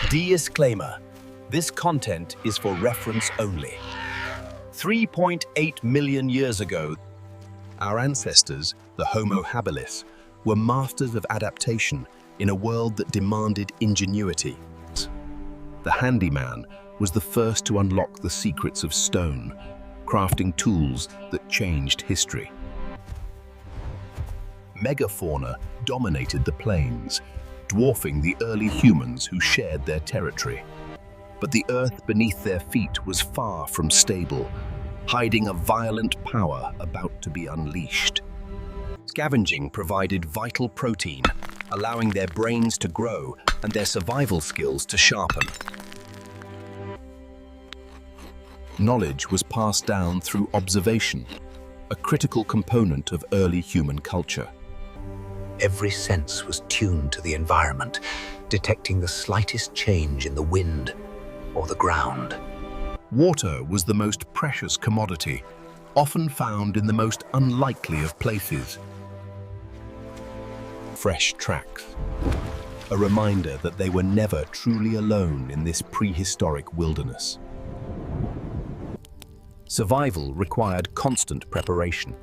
Disclaimer: this content is for reference only. 3.8 million years ago, our ancestors, the Homo Habilis, were masters of adaptation in a world that demanded ingenuity. The handyman was the first to unlock the secrets of stone, crafting tools that changed history. Megafauna dominated the plains, dwarfing the early humans who shared their territory. But the earth beneath their feet was far from stable, hiding a violent power about to be unleashed. Scavenging provided vital protein, allowing their brains to grow and their survival skills to sharpen. Knowledge was passed down through observation, a critical component of early human culture. Every sense was tuned to the environment, detecting the slightest change in the wind or the ground. Water was the most precious commodity, often found in the most unlikely of places. Fresh tracks, a reminder that they were never truly alone in this prehistoric wilderness. Survival required constant preparation.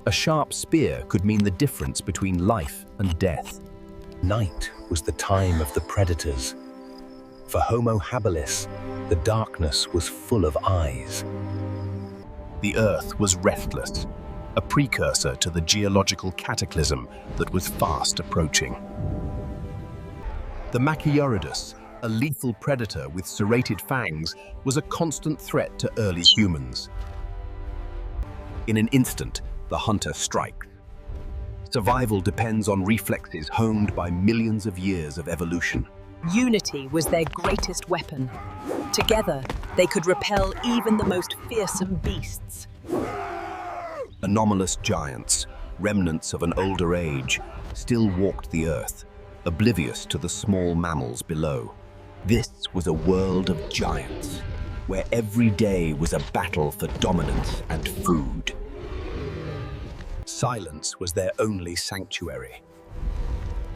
A sharp spear could mean the difference between life and death. Night was the time of the predators. For Homo habilis, the darkness was full of eyes. The earth was restless, a precursor to the geological cataclysm that was fast approaching. The Machioridus, a lethal predator with serrated fangs, was a constant threat to early humans. In an instant, the hunter strikes. Survival depends on reflexes honed by millions of years of evolution. Unity was their greatest weapon. Together, they could repel even the most fearsome beasts. Anomalous giants, remnants of an older age, still walked the earth, oblivious to the small mammals below. This was a world of giants, where every day was a battle for dominance and food. Silence was their only sanctuary.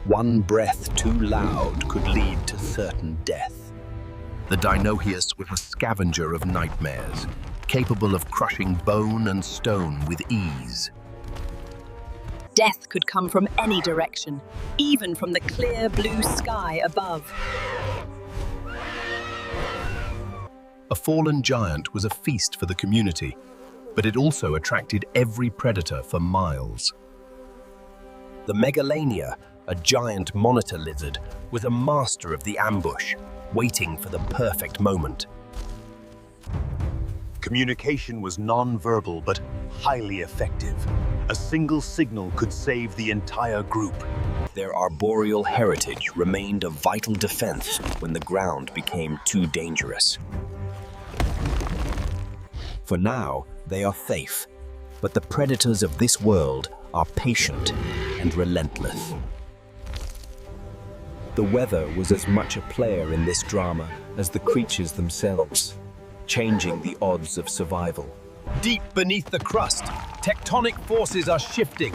One breath too loud could lead to certain death. The Dinoheus was a scavenger of nightmares, capable of crushing bone and stone with ease. Death could come from any direction, even from the clear blue sky above. A fallen giant was a feast for the community, but it also attracted every predator for miles. The Megalania, a giant monitor lizard, was a master of the ambush, waiting for the perfect moment. Communication was non-verbal but highly effective. A single signal could save the entire group. Their arboreal heritage remained a vital defense when the ground became too dangerous. For now, they are safe, but the predators of this world are patient and relentless. The weather was as much a player in this drama as the creatures themselves, changing the odds of survival. Deep beneath the crust, tectonic forces are shifting.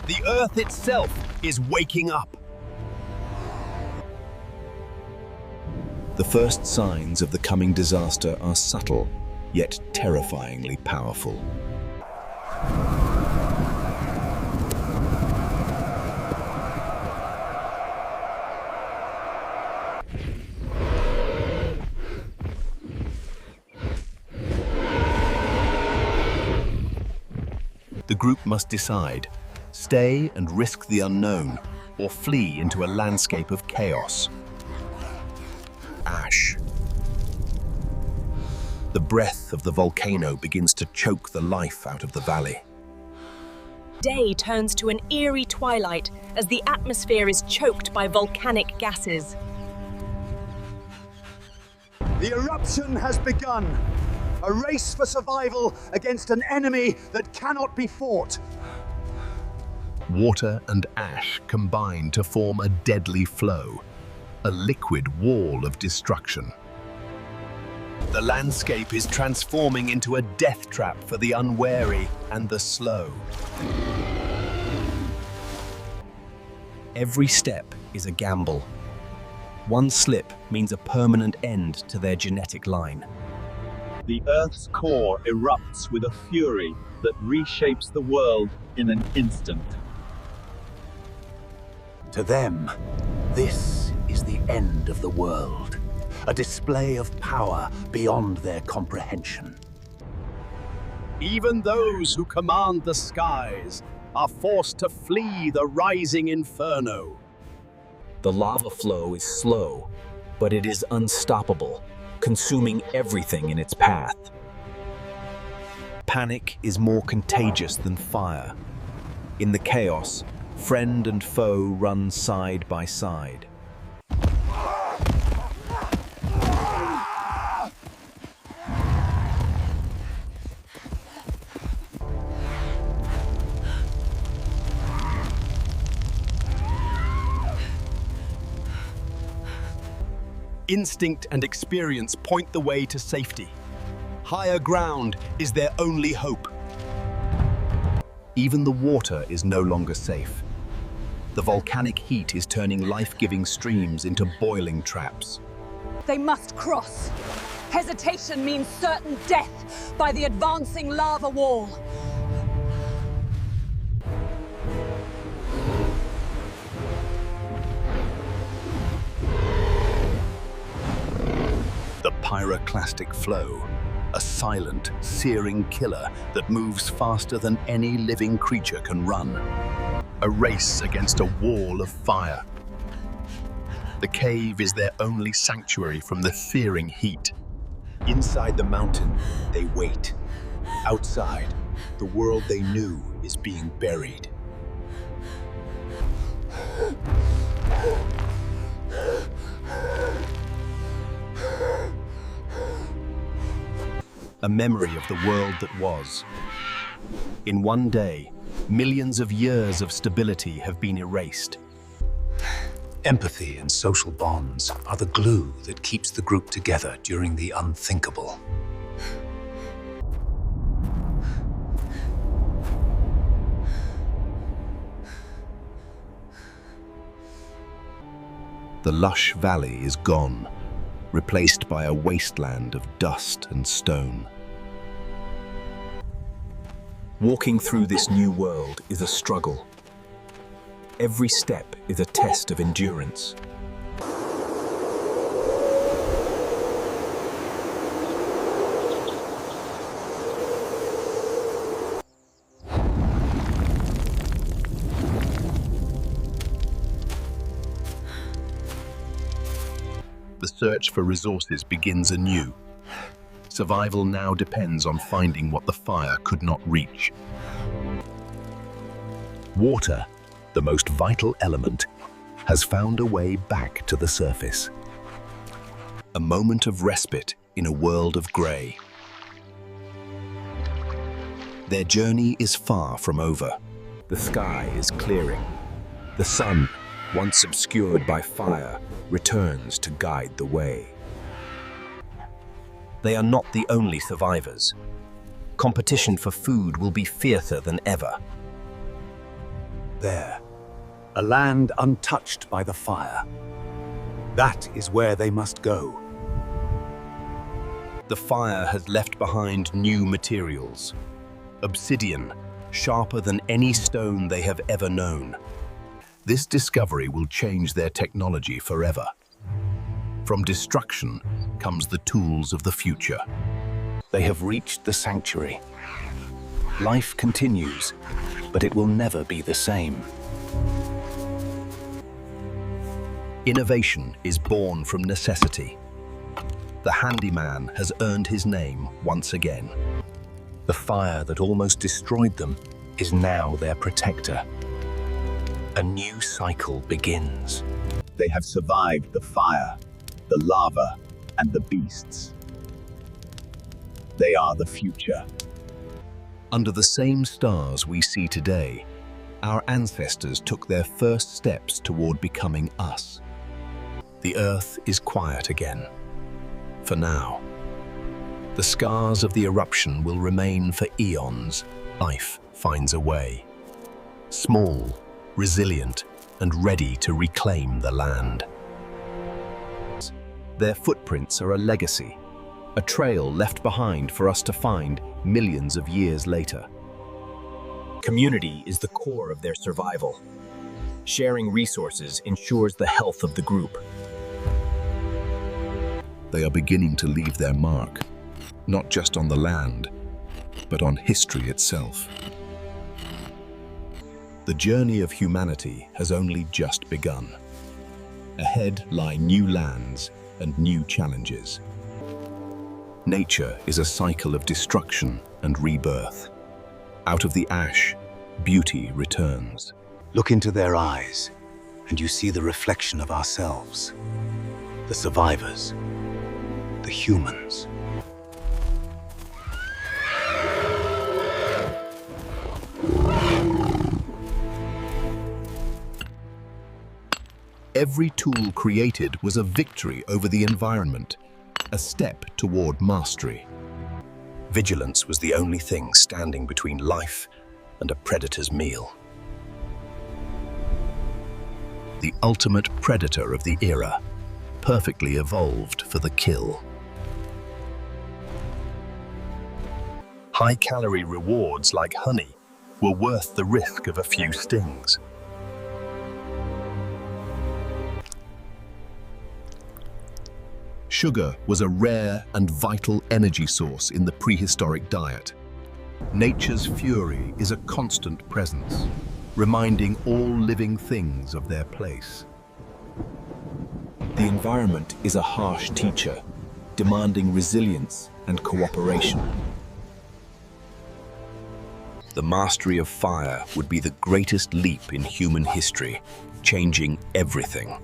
The Earth itself is waking up. The first signs of the coming disaster are subtle, yet terrifyingly powerful. The group must decide: stay and risk the unknown, or flee into a landscape of chaos. Ash. The breath of the volcano begins to choke the life out of the valley. Day turns to an eerie twilight as the atmosphere is choked by volcanic gases. The eruption has begun. A race for survival against an enemy that cannot be fought. Water and ash combine to form a deadly flow, a liquid wall of destruction. The landscape is transforming into a death trap for the unwary and the slow. Every step is a gamble. One slip means a permanent end to their genetic line. The Earth's core erupts with a fury that reshapes the world in an instant. To them, this is the end of the world, a display of power beyond their comprehension. Even those who command the skies are forced to flee the rising inferno. The lava flow is slow, but it is unstoppable, consuming everything in its path. Panic is more contagious than fire. In the chaos, friend and foe run side by side. Instinct and experience point the way to safety. Higher ground is their only hope. Even the water is no longer safe. The volcanic heat is turning life-giving streams into boiling traps. They must cross. Hesitation means certain death by the advancing lava wall. The pyroclastic flow, a silent, searing killer that moves faster than any living creature can run. A race against a wall of fire. The cave is their only sanctuary from the searing heat. Inside the mountain, they wait. Outside, the world they knew is being buried. A memory of the world that was. In one day, millions of years of stability have been erased. Empathy and social bonds are the glue that keeps the group together during the unthinkable. The lush valley is gone, replaced by a wasteland of dust and stone. Walking through this new world is a struggle. Every step is a test of endurance. The search for resources begins anew. Survival now depends on finding what the fire could not reach. Water, the most vital element, has found a way back to the surface. A moment of respite in a world of grey. Their journey is far from over. The sky is clearing. The sun, once obscured by fire, returns to guide the way. They are not the only survivors. Competition for food will be fiercer than ever. There, a land untouched by the fire. That is where they must go. The fire has left behind new materials. Obsidian, sharper than any stone they have ever known. This discovery will change their technology forever. From destruction comes the tools of the future. They have reached the sanctuary. Life continues, but it will never be the same. Innovation is born from necessity. The handyman has earned his name once again. The fire that almost destroyed them is now their protector. A new cycle begins. They have survived the fire, the lava, and the beasts. They are the future. Under the same stars we see today, our ancestors took their first steps toward becoming us. The earth is quiet again. For now. The scars of the eruption will remain for eons. Life finds a way. Small, resilient, and ready to reclaim the land. Their footprints are a legacy, a trail left behind for us to find millions of years later. Community is the core of their survival. Sharing resources ensures the health of the group. They are beginning to leave their mark, not just on the land, but on history itself. The journey of humanity has only just begun. Ahead lie new lands and new challenges. Nature is a cycle of destruction and rebirth. Out of the ash, beauty returns. Look into their eyes, and you see the reflection of ourselves. The survivors. The humans. Every tool created was a victory over the environment, a step toward mastery. Vigilance was the only thing standing between life and a predator's meal. The ultimate predator of the era, perfectly evolved for the kill. High-calorie rewards like honey were worth the risk of a few stings. Sugar was a rare and vital energy source in the prehistoric diet. Nature's fury is a constant presence, reminding all living things of their place. The environment is a harsh teacher, demanding resilience and cooperation. The mastery of fire would be the greatest leap in human history, changing everything.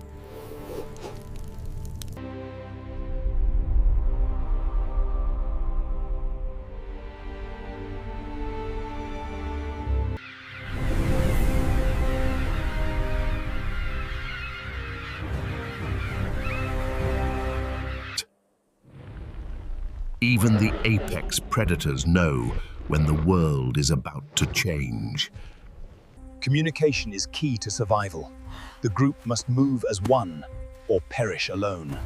Even the apex predators know when the world is about to change. Communication is key to survival. The group must move as one or perish alone.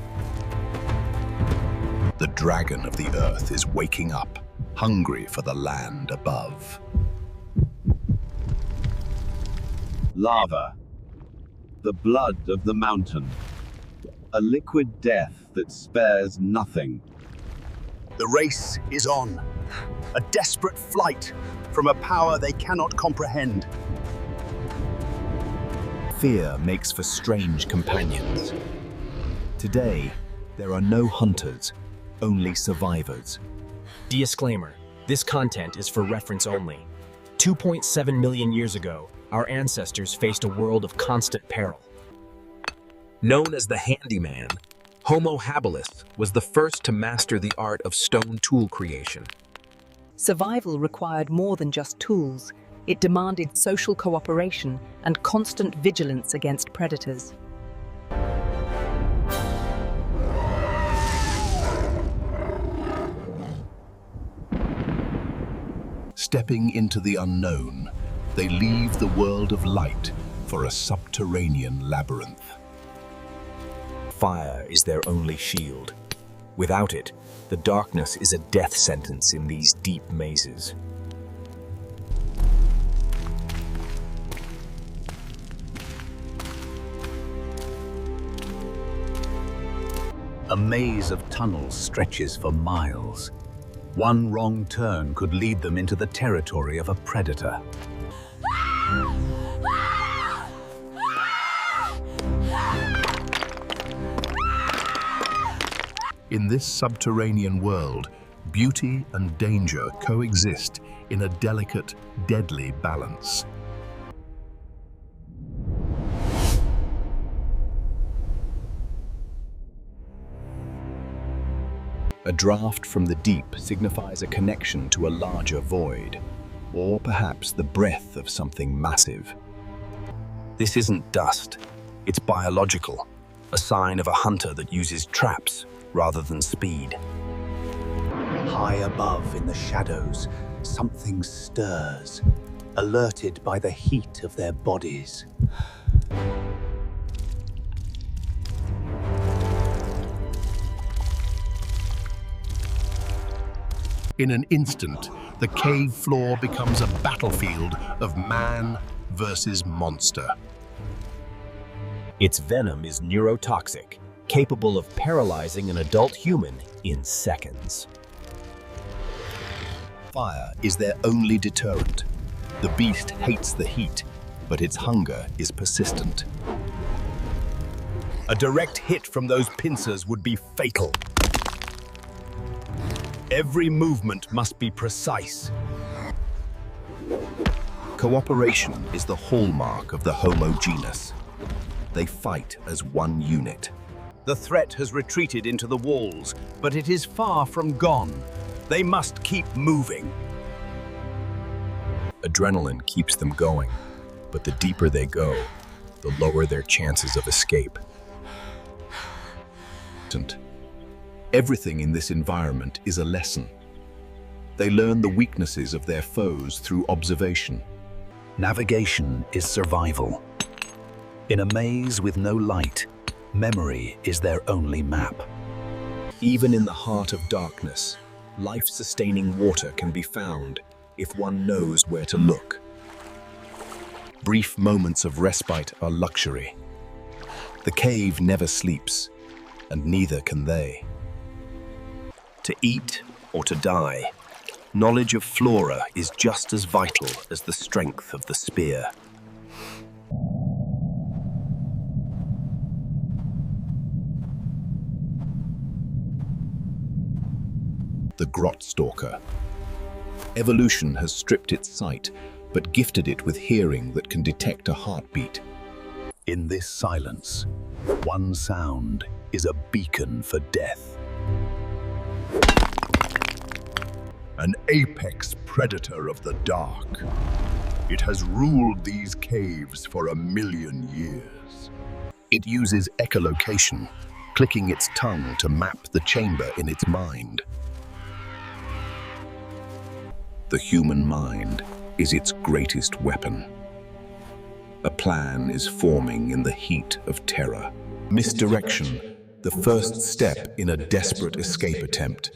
The dragon of the earth is waking up, hungry for the land above. Lava. The blood of the mountain. A liquid death that spares nothing. The race is on. A desperate flight from a power they cannot comprehend. Fear makes for strange companions. Today, there are no hunters, only survivors. Disclaimer: this content is for reference only. 2.7 million years ago, our ancestors faced a world of constant peril. Known as the handyman, Homo Habilis was the first to master the art of stone tool creation. Survival required more than just tools. It demanded social cooperation and constant vigilance against predators. Stepping into the unknown, they leave the world of light for a subterranean labyrinth. Fire is their only shield. Without it, the darkness is a death sentence in these deep mazes. A maze of tunnels stretches for miles. One wrong turn could lead them into the territory of a predator. In this subterranean world, beauty and danger coexist in a delicate, deadly balance. A draft from the deep signifies a connection to a larger void, or perhaps the breath of something massive. This isn't dust, it's biological, a sign of a hunter that uses traps rather than speed. High above in the shadows, something stirs, alerted by the heat of their bodies. In an instant, the cave floor becomes a battlefield of man versus monster. Its venom is neurotoxic, capable of paralyzing an adult human in seconds. Fire is their only deterrent. The beast hates the heat, but its hunger is persistent. A direct hit from those pincers would be fatal. Every movement must be precise. Cooperation is the hallmark of the Homo genus. They fight as one unit. The threat has retreated into the walls, but it is far from gone. They must keep moving. Adrenaline keeps them going, but the deeper they go, the lower their chances of escape. Everything in this environment is a lesson. They learn the weaknesses of their foes through observation. Navigation is survival. In a maze with no light, memory is their only map. Even in the heart of darkness, life-sustaining water can be found if one knows where to look. Brief moments of respite are luxury. The cave never sleeps, and neither can they. To eat or to die, knowledge of flora is just as vital as the strength of the spear. The grot stalker. Evolution has stripped its sight, but gifted it with hearing that can detect a heartbeat. In this silence, one sound is a beacon for death. An apex predator of the dark. It has ruled these caves for 1,000,000 years. It uses echolocation, clicking its tongue to map the chamber in its mind. The human mind is its greatest weapon. A plan is forming in the heat of terror. Misdirection, the first step in a desperate escape attempt.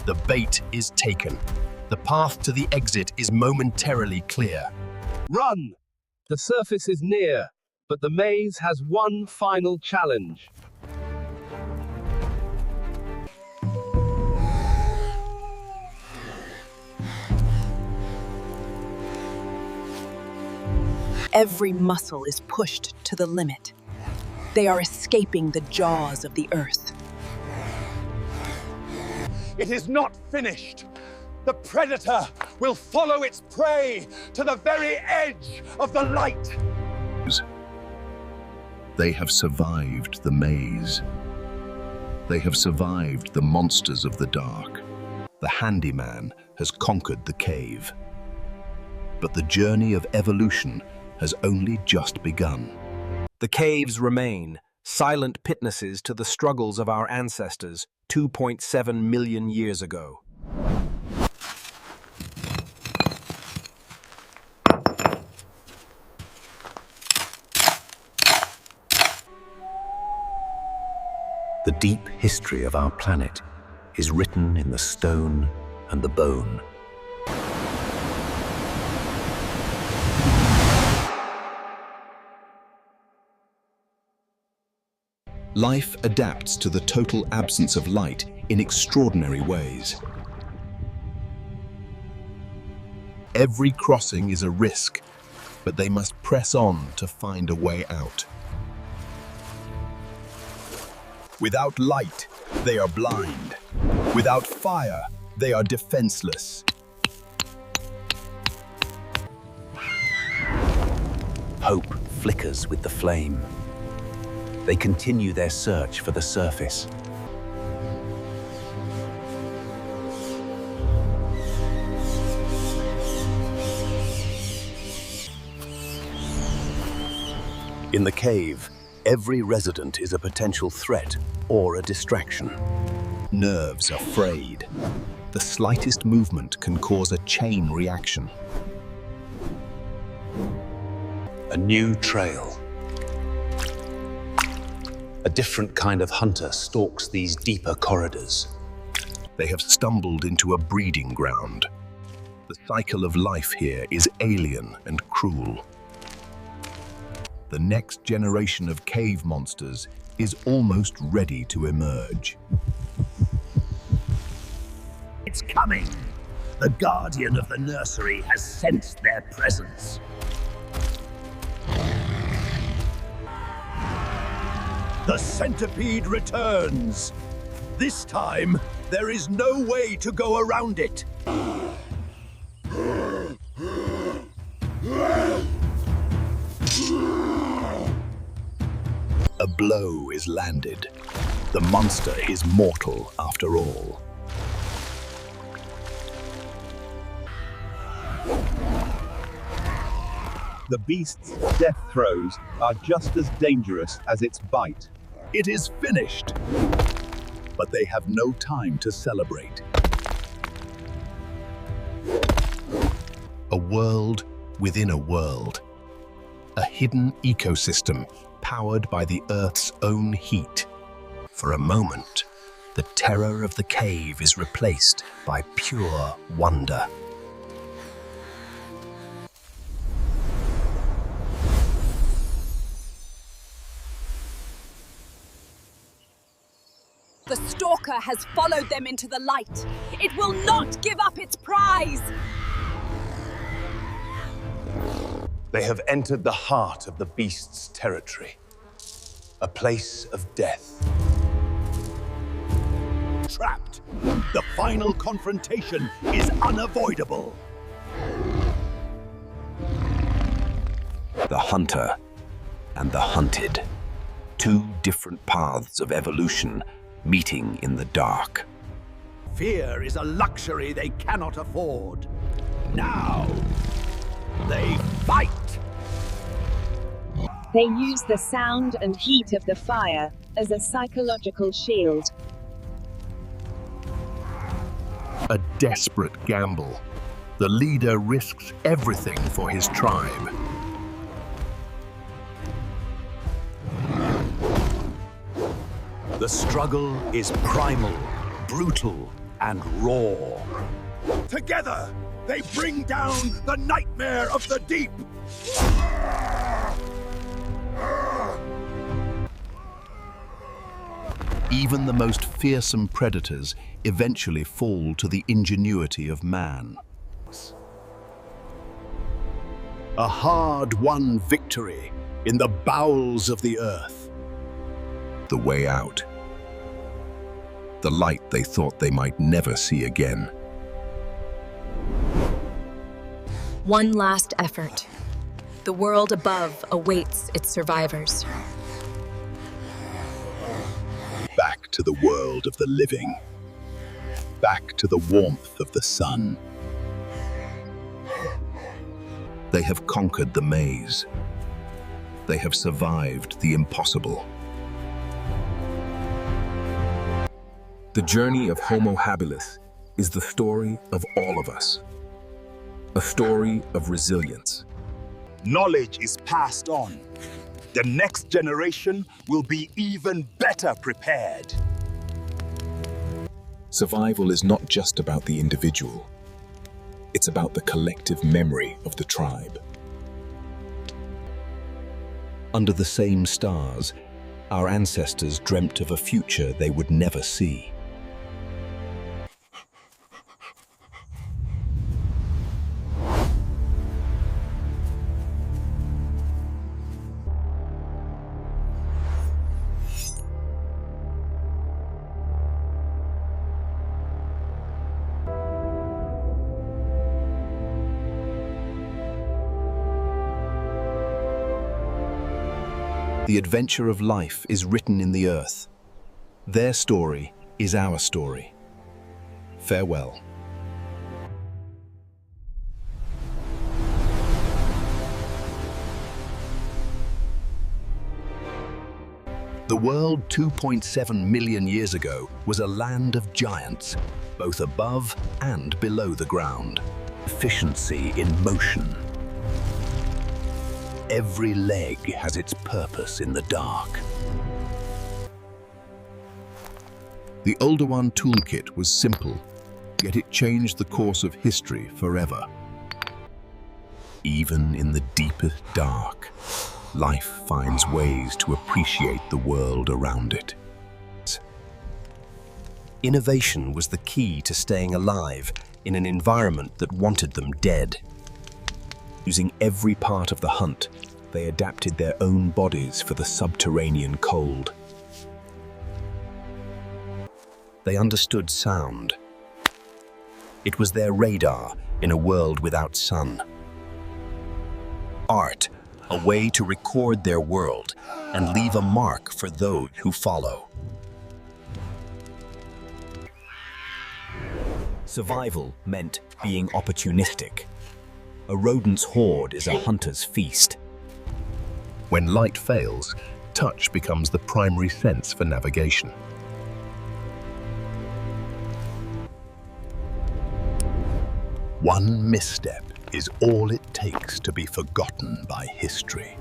The bait is taken. The path to the exit is momentarily clear. Run! The surface is near, but the maze has one final challenge. Every muscle is pushed to the limit. They are escaping the jaws of the earth. It is not finished. The predator will follow its prey to the very edge of the light. They have survived the maze. They have survived the monsters of the dark. The handyman has conquered the cave. But the journey of evolution has only just begun. The caves remain, silent witnesses to the struggles of our ancestors 2.7 million years ago. The deep history of our planet is written in the stone and the bone. Life adapts to the total absence of light in extraordinary ways. Every crossing is a risk, but they must press on to find a way out. Without light, they are blind. Without fire, they are defenseless. Hope flickers with the flame. They continue their search for the surface. In the cave, every resident is a potential threat or a distraction. Nerves are frayed. The slightest movement can cause a chain reaction. A new trail. A different kind of hunter stalks these deeper corridors. They have stumbled into a breeding ground. The cycle of life here is alien and cruel. The next generation of cave monsters is almost ready to emerge. It's coming! The guardian of the nursery has sensed their presence. The centipede returns! This time, there is no way to go around it. A blow is landed. The monster is mortal after all. The beast's death throes are just as dangerous as its bite. It is finished. But they have no time to celebrate. A world within a world. A hidden ecosystem powered by the Earth's own heat. For a moment, the terror of the cave is replaced by pure wonder. The stalker has followed them into the light. It will not give up its prize! They have entered the heart of the beast's territory. A place of death. Trapped. The final confrontation is unavoidable. The hunter and the hunted. Two different paths of evolution meeting in the dark. Fear is a luxury they cannot afford. Now, they fight! They use the sound and heat of the fire as a psychological shield. A desperate gamble. The leader risks everything for his tribe. The struggle is primal, brutal, and raw. Together, they bring down the nightmare of the deep! Even the most fearsome predators eventually fall to the ingenuity of man. A hard-won victory in the bowels of the earth. The way out. The light they thought they might never see again. One last effort. The world above awaits its survivors. Back to the world of the living. Back to the warmth of the sun. They have conquered the maze. They have survived the impossible. The journey of Homo Habilis is the story of all of us. A story of resilience. Knowledge is passed on. The next generation will be even better prepared. Survival is not just about the individual. It's about the collective memory of the tribe. Under the same stars, our ancestors dreamt of a future they would never see. The adventure of life is written in the earth. Their story is our story. Farewell. The world 2.7 million years ago was a land of giants, both above and below the ground. Efficiency in motion. Every leg has its purpose in the dark. The older one toolkit was simple, yet it changed the course of history forever. Even in the deepest dark, life finds ways to appreciate the world around it. Innovation was the key to staying alive in an environment that wanted them dead. Using every part of the hunt, they adapted their own bodies for the subterranean cold. They understood sound. It was their radar in a world without sun. Art, a way to record their world and leave a mark for those who follow. Survival meant being opportunistic. A rodent's hoard is a hunter's feast. When light fails, touch becomes the primary sense for navigation. One misstep is all it takes to be forgotten by history.